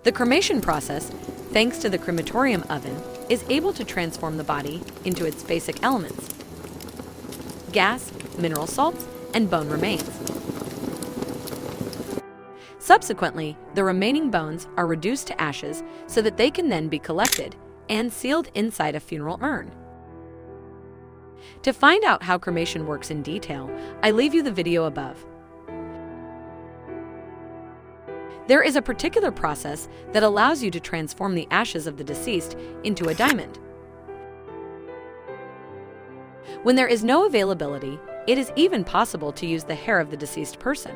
The cremation process, thanks to the crematorium oven, is able to transform the body into its basic elements: gas, mineral salts, and bone remains. Subsequently, the remaining bones are reduced to ashes so that they can then be collected and sealed inside a funeral urn. To find out how cremation works in detail, I leave you the video above. There is a particular process that allows you to transform the ashes of the deceased into a diamond. When there is no availability, it is even possible to use the hair of the deceased person.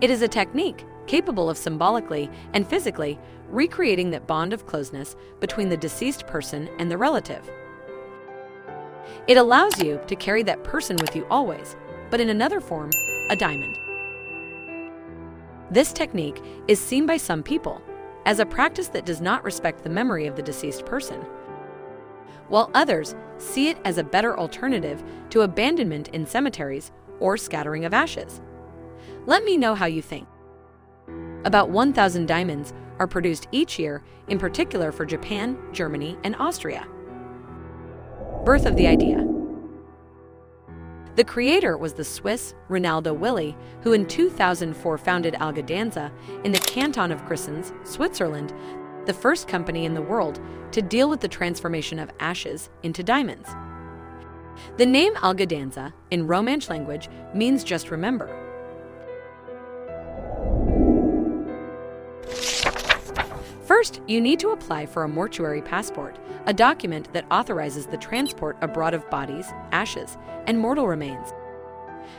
It is a technique capable of symbolically and physically recreating that bond of closeness between the deceased person and the relative. It allows you to carry that person with you always, but in another form, a diamond. This technique is seen by some people as a practice that does not respect the memory of the deceased person, while others see it as a better alternative to abandonment in cemeteries or scattering of ashes. Let me know how you think. About 1,000 diamonds are produced each year, in particular for Japan, Germany, and Austria. Birth of the idea. The creator was the Swiss Ronaldo Willi, who in 2004 founded Algadanza in the canton of Grisons, Switzerland, the first company in the world to deal with the transformation of ashes into diamonds. The name Algadanza, in Romansh language, means just remember. First, you need to apply for a mortuary passport, a document that authorizes the transport abroad of bodies, ashes, and mortal remains.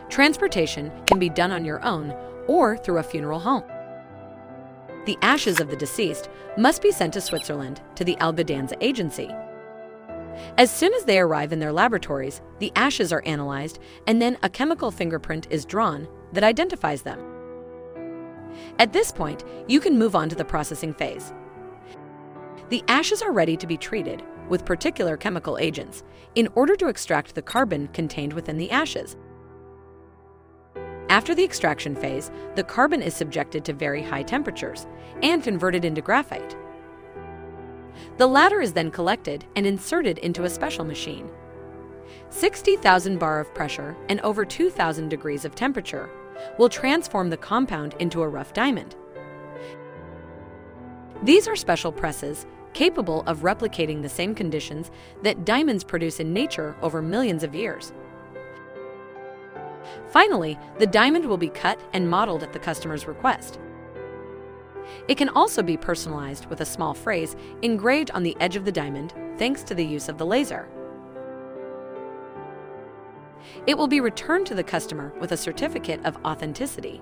Transportation can be done on your own or through a funeral home. The ashes of the deceased must be sent to Switzerland to the Algadanza agency. As soon as they arrive in their laboratories, the ashes are analyzed and then a chemical fingerprint is drawn that identifies them. At this point, you can move on to the processing phase. The ashes are ready to be treated with particular chemical agents in order to extract the carbon contained within the ashes. After the extraction phase, the carbon is subjected to very high temperatures and converted into graphite. The latter is then collected and inserted into a special machine. 60,000 bar of pressure and over 2,000 degrees of temperature will transform the compound into a rough diamond. These are special presses capable of replicating the same conditions that diamonds produce in nature over millions of years. Finally, the diamond will be cut and modeled at the customer's request. It can also be personalized with a small phrase engraved on the edge of the diamond thanks to the use of the laser. It will be returned to the customer with a certificate of authenticity,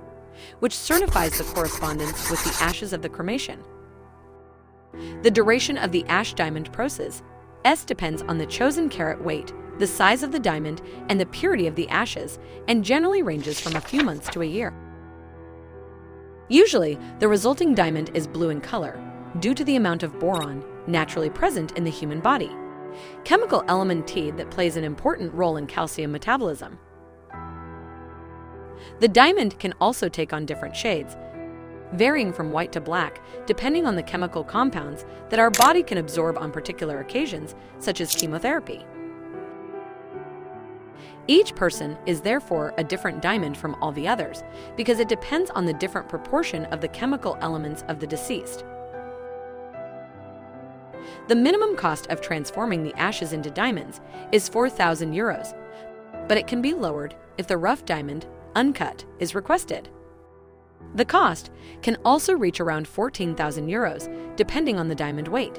which certifies the correspondence with the ashes of the cremation. The duration of the ash diamond process depends on the chosen carat weight, the size of the diamond, and the purity of the ashes, and generally ranges from a few months to a year. Usually, the resulting diamond is blue in color due to the amount of boron naturally present in the human body, chemical element T that plays an important role in calcium metabolism. The diamond can also take on different shades, varying from white to black, depending on the chemical compounds that our body can absorb on particular occasions, such as chemotherapy. Each person is therefore a different diamond from all the others, because it depends on the different proportion of the chemical elements of the deceased. The minimum cost of transforming the ashes into diamonds is 4,000 euros, but it can be lowered if the rough diamond, uncut, is requested. The cost can also reach around 14,000 euros, depending on the diamond weight.